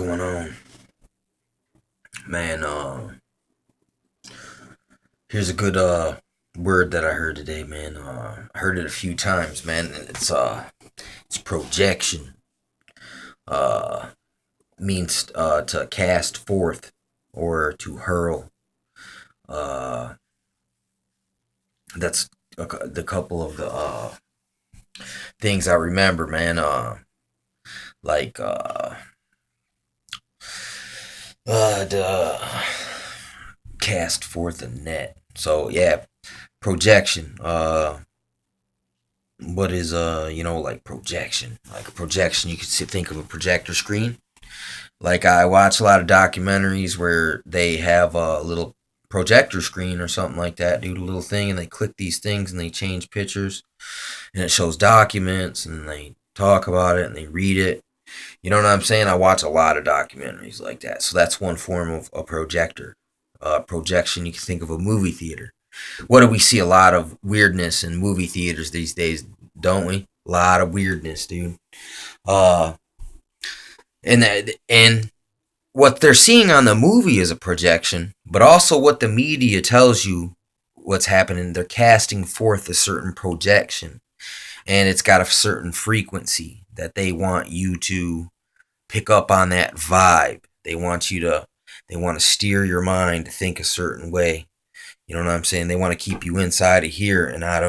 going on? Man, here's a good word that I heard today, man. I heard it a few times, man. And it's projection. Uh Means to cast forth or to hurl. Uh that's the couple of the things I remember, man. Like the cast forth a net. So yeah, projection. What is like projection? Like a projection, you could think of a projector screen. Like I watch a lot of documentaries where they have a little projector screen or something like that, do a little thing, and they click these things and they change pictures, and it shows documents, and they talk about it and they read it. You know what I'm saying? I watch a lot of documentaries like that. So that's one form of a projector. Projection, you can think of a movie theater. What do we see? A lot of weirdness in movie theaters these days, don't we? A lot of weirdness, dude. Uh, and what they're seeing on the movie is a projection, but also what the media tells you what's happening. They're casting forth a certain projection, and it's got a certain frequency that they want you to pick up on that vibe. They want to steer your mind to think a certain way. You know what I'm saying? They want to keep you inside of here and out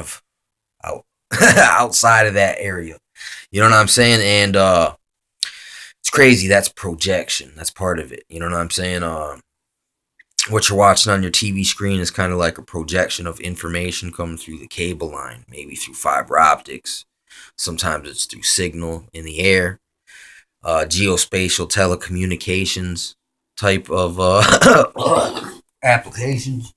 outside of that area. You know what I'm saying? And it's crazy. That's projection. That's part of it. You know what I'm saying? What you're watching on your TV screen is kind of like a projection of information coming through the cable line, maybe through fiber optics. Sometimes it's through signal in the air. Geospatial telecommunications type of applications.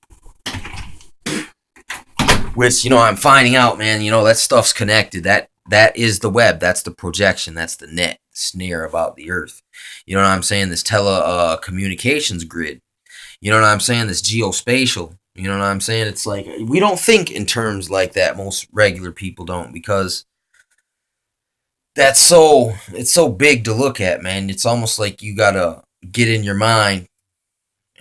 Which, I'm finding out, man, that stuff's connected. That is the web. That's the projection. That's the net snare about the earth. You know what I'm saying? This telecommunications grid. You know what I'm saying? This geospatial. You know what I'm saying? It's like we don't think in terms like that. Most regular people don't, because it's so big to look at, man. It's almost like you gotta get in your mind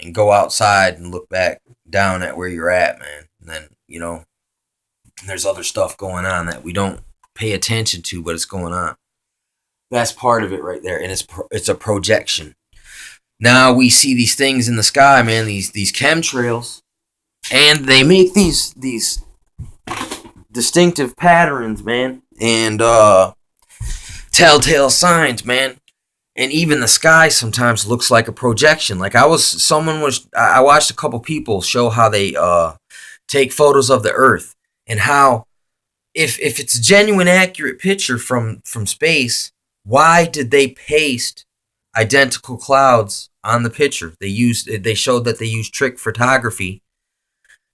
and go outside and look back down at where you're at, man. And then, there's other stuff going on that we don't pay attention to, but it's going on. That's part of it right there, and it's a projection. Now we see these things in the sky, man. These chemtrails, and they make these distinctive patterns, man, and telltale signs, man. And even the sky sometimes looks like a projection. Like I watched a couple people show how they take photos of the Earth, and how if it's a genuine accurate picture from space, why did they paste identical clouds on the picture? They showed that they used trick photography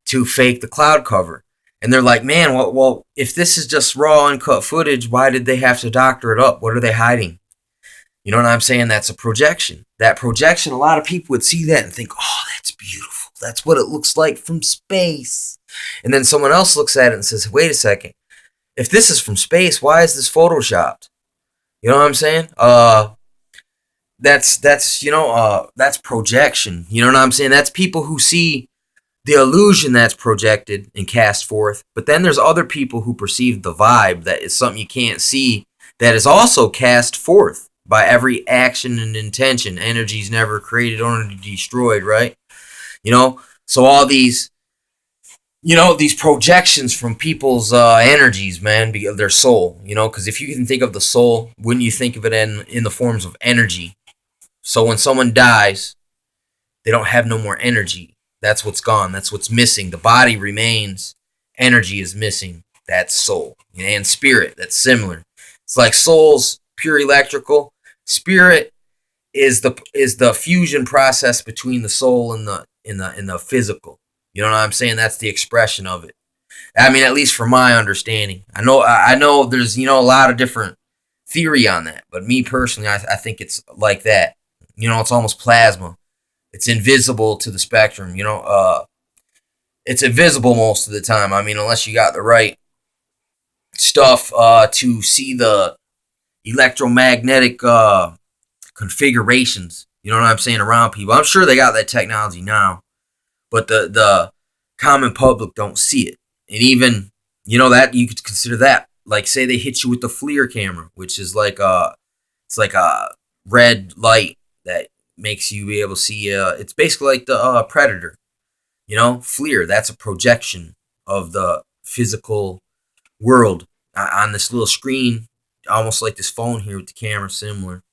to fake the cloud cover. And they're like, man, well, if this is just raw uncut footage, why did they have to doctor it up? What are they hiding? You know what I'm saying? That's a projection. That projection, a lot of people would see that and think, oh, that's beautiful. That's what it looks like from space. And then someone else looks at it and says, wait a second. If this is from space, why is this photoshopped? You know what I'm saying? That's projection. You know what I'm saying? That's people who see the illusion that's projected and cast forth. But then there's other people who perceive the vibe that is something you can't see, that is also cast forth by every action and intention. Energy is never created, only destroyed, right? So all these projections from people's energies, man, their soul, because if you can think of the soul, wouldn't you think of it in the forms of energy? So when someone dies, they don't have no more energy. That's what's gone. That's what's missing. The body remains. Energy is missing. That's soul. And spirit, that's similar. It's like soul's pure electrical. Spirit is the fusion process between the soul and the physical. You know what I'm saying? That's the expression of it. I mean, at least from my understanding. I know there's, a lot of different theory on that. But me personally, I think it's like that. It's almost plasma. It's invisible to the spectrum. It's invisible most of the time. I mean, unless you got the right stuff to see the electromagnetic configurations, you know what I'm saying, around people. I'm sure they got that technology now, but the common public don't see it. And even, that you could consider that, like, say they hit you with the FLIR camera, which is like it's like a red light that makes you be able to see. It's basically like the Predator, FLIR. That's a projection of the physical world on this little screen, almost like this phone here with the camera, similar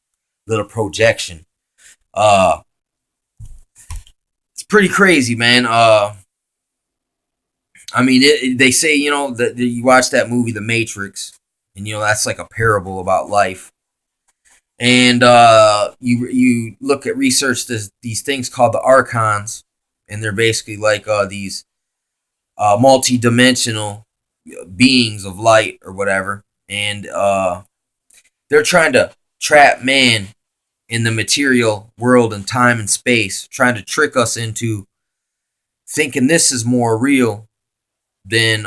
little projection. It's pretty crazy, man. I mean, they say, that you watch that movie, The Matrix, and that's like a parable about life. And you look at research these things called the archons, and they're basically like these multi-dimensional beings of light or whatever, and they're trying to trap man in the material world and time and space, trying to trick us into thinking this is more real than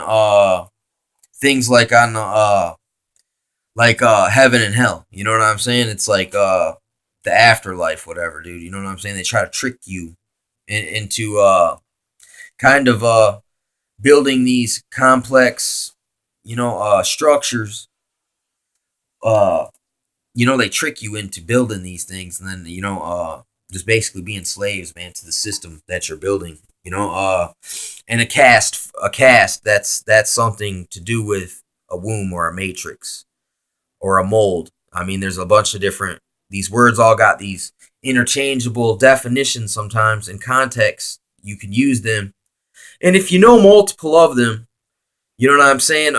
things like on heaven and hell. You know what I'm saying? It's like the afterlife, whatever, dude. You know what I'm saying? They try to trick you into kind of building these complex, structures. They trick you into building these things, and then just basically being slaves, man, to the system that you're building. And a cast that's something to do with a womb or a matrix or a mold. I mean, there's a bunch of these words all got these interchangeable definitions sometimes in context. You can use them, and if you know multiple of them, you know what I'm saying,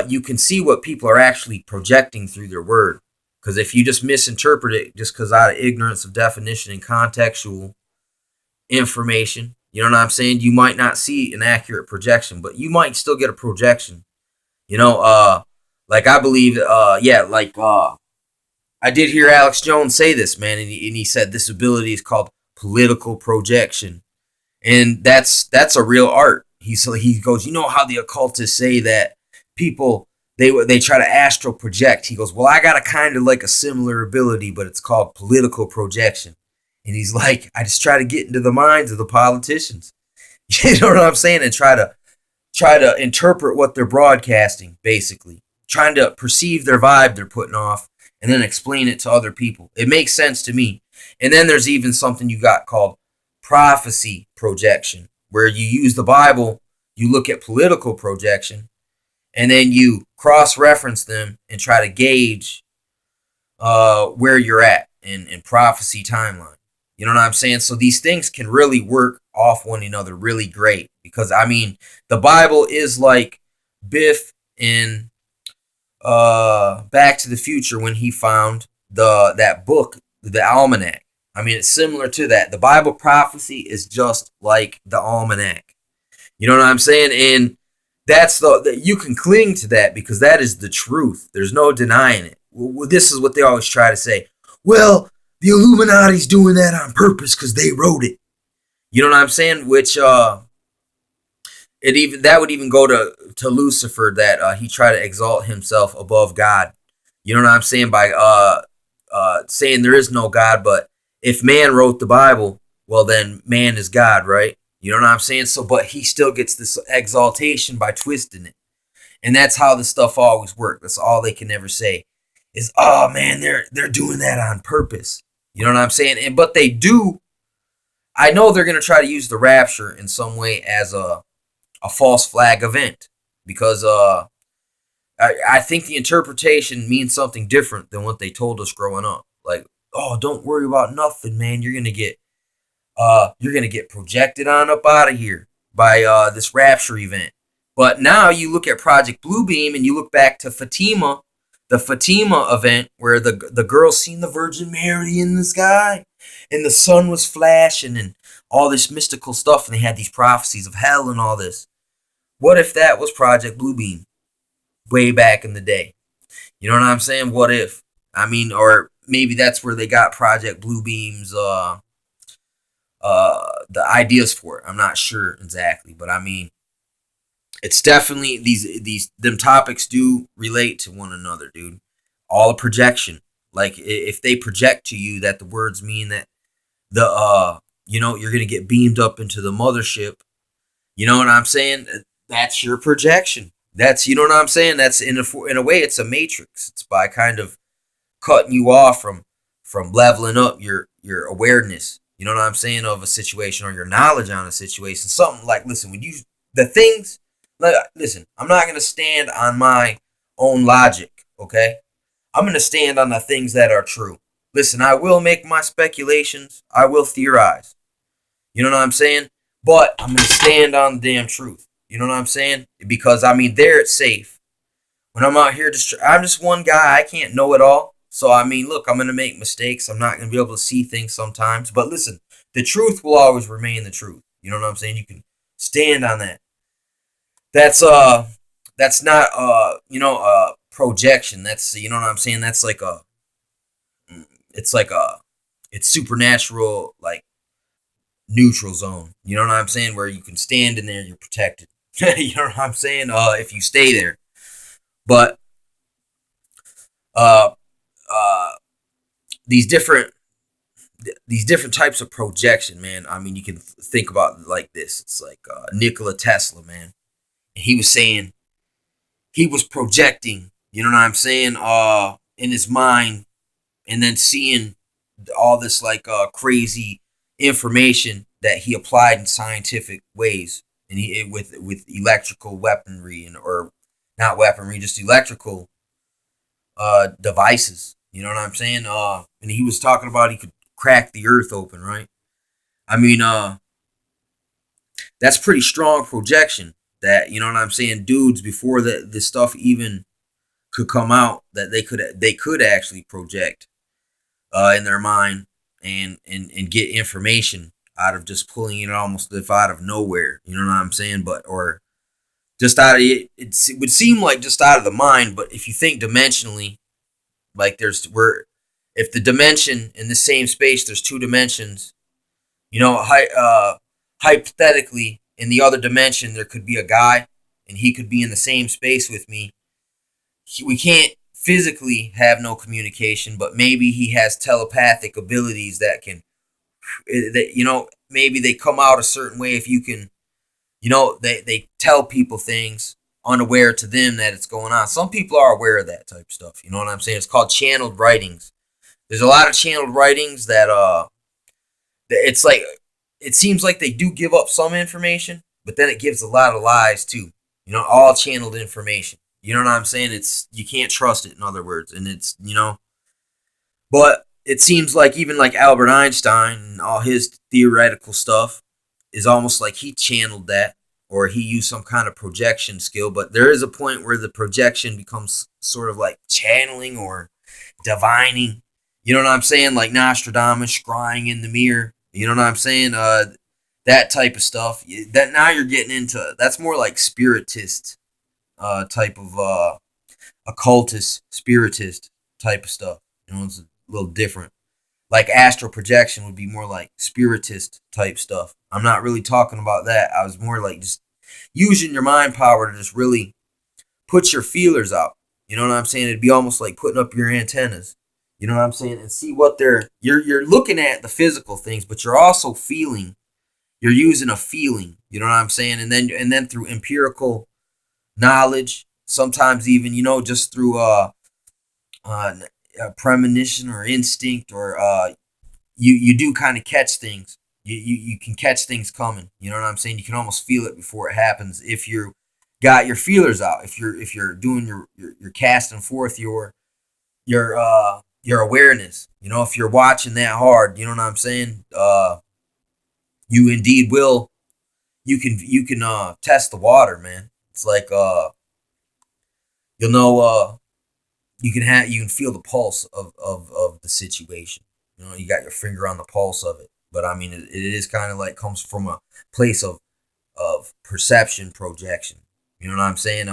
you can see what people are actually projecting through their word. Because if you just misinterpret it just because out of ignorance of definition and contextual information, you know what I'm saying, you might not see an accurate projection, but you might still get a projection. Like I believe, I did hear Alex Jones say this, man, and he said this ability is called political projection, and that's a real art. He goes, how the occultists say that people they try to astral project. He goes, well, I got a kind of like a similar ability, but it's called political projection. And he's like, I just try to get into the minds of the politicians, you know what I'm saying, and try to interpret what they're broadcasting, basically trying to perceive their vibe they're putting off, and then explain it to other people. It makes sense to me. And then there's even something you got called prophecy projection, where you use the Bible, you look at political projection, and then you cross-reference them and try to gauge where you're at in prophecy timeline. You know what I'm saying? So these things can really work off one another really great, because, I mean, the Bible is like Biff in Back to the Future when he found that book, the almanac. I mean, it's similar to that. The Bible prophecy is just like the almanac. You know what I'm saying? And that's you can cling to that because that is the truth. There's no denying it. This is what they always try to say. Well, the Illuminati's doing that on purpose because they wrote it. You know what I'm saying? Which that would even go to Lucifer, that he tried to exalt himself above God. You know what I'm saying? By saying there is no God, but if man wrote the Bible, well then man is God, right? You know what I'm saying? So, but he still gets this exaltation by twisting it. And that's how the stuff always works. That's all they can ever say is, oh man, they're doing that on purpose. You know what I'm saying? But they do. I know they're going to try to use the rapture in some way as a false flag event, because I think the interpretation means something different than what they told us growing up. Like, oh, don't worry about nothing, man. You're going to get projected on up out of here by this rapture event. But now you look at Project Bluebeam and you look back to Fatima, the Fatima event where the girl seen the Virgin Mary in the sky and the sun was flashing and all this mystical stuff, and they had these prophecies of hell and all this. What if that was Project Bluebeam way back in the day? You know what I'm saying? What if? I mean, or maybe that's where they got Project Bluebeam's the ideas for it. I'm not sure exactly, but I mean, it's definitely them topics do relate to one another, dude. All a projection. Like if they project to you that the words mean that you're gonna get beamed up into the mothership. You know what I'm saying? That's your projection. That's, you know what I'm saying? That's in a way, it's a matrix. It's by kind of cutting you off from leveling up your awareness. You know what I'm saying, of a situation, or your knowledge on a situation. Something like, listen, when you the things, listen, I'm not gonna stand on my own logic. Okay, I'm gonna stand on the things that are true. Listen, I will make my speculations. I will theorize. You know what I'm saying? But I'm gonna stand on the damn truth. You know what I'm saying? Because I mean, there it's safe. When I'm out here, I'm just one guy. I can't know it all. So I mean, look, I'm gonna make mistakes. I'm not gonna be able to see things sometimes. But listen, the truth will always remain the truth. You know what I'm saying? You can stand on that. That's not projection. That's, you know what I'm saying? That's like it's like a it's supernatural, like neutral zone. You know what I'm saying? Where you can stand in there, you're protected. You know what I'm saying? If you stay there. But uh, uh, these different types of projection, man. I mean, you can think about it like this. It's like Nikola Tesla, man. He was saying he was projecting. You know what I'm saying? In his mind, and then seeing all this like crazy information that he applied in scientific ways, and he with electrical weaponry, or not weaponry, just electrical devices. You know what I'm saying? And he was talking about he could crack the earth open, right? I mean, that's pretty strong projection. That, you know what I'm saying, dudes before this stuff even could come out, that they could actually project in their mind, and get information out of just pulling it almost out of nowhere. You know what I'm saying? But or just out of it, it would seem like just out of the mind. But if you think dimensionally, like if the dimension in the same space, there's two dimensions. You know, hypothetically, in the other dimension, there could be a guy, and he could be in the same space with me. We can't physically have no communication, but maybe he has telepathic abilities that can, maybe they come out a certain way if you can, they tell people things unaware to them that it's going on. Some people are aware of that type of stuff. You know what I'm saying? It's called channeled writings. There's a lot of channeled writings that it's like, it seems like they do give up some information, but then it gives a lot of lies too. All channeled information. You know what I'm saying? You can't trust it, in other words. And it's, but it seems like even like Albert Einstein and all his theoretical stuff is almost like he channeled that, or he used some kind of projection skill. But there is a point where the projection becomes sort of like channeling or divining. You know what I'm saying? Like Nostradamus scrying in the mirror. You know what I'm saying? That type of stuff. That now you're getting into, that's more like spiritist type of occultist, spiritist type of stuff. It's a little different. Like astral projection would be more like spiritist type stuff. I'm not really talking about that. I was more like just using your mind power to just really put your feelers out. You know what I'm saying? It'd be almost like putting up your antennas. You know what I'm saying? And see what you're looking at the physical things, but you're also feeling. You're using a feeling. You know what I'm saying? And then through empirical knowledge, sometimes even, just through premonition or instinct, or you do kind of catch things. You can catch things coming. You know what I'm saying? You can almost feel it before it happens if you got your feelers out. If you're doing your casting forth your awareness. If you're watching that hard, you know what I'm saying? You indeed will. You can test the water, man. It's like you'll know, you can feel the pulse of the situation. You got your finger on the pulse of it. But I mean, it is kind of like comes from a place of perception, projection. You know what I'm saying?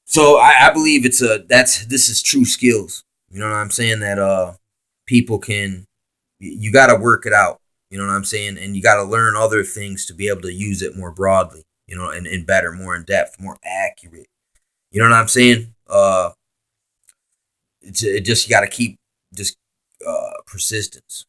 So I believe this is true skills. You know what I'm saying? That people can, you got to work it out. You know what I'm saying? And you got to learn other things to be able to use it more broadly. And better, more in depth, more accurate. You know what I'm saying? It just you got to keep just persistence.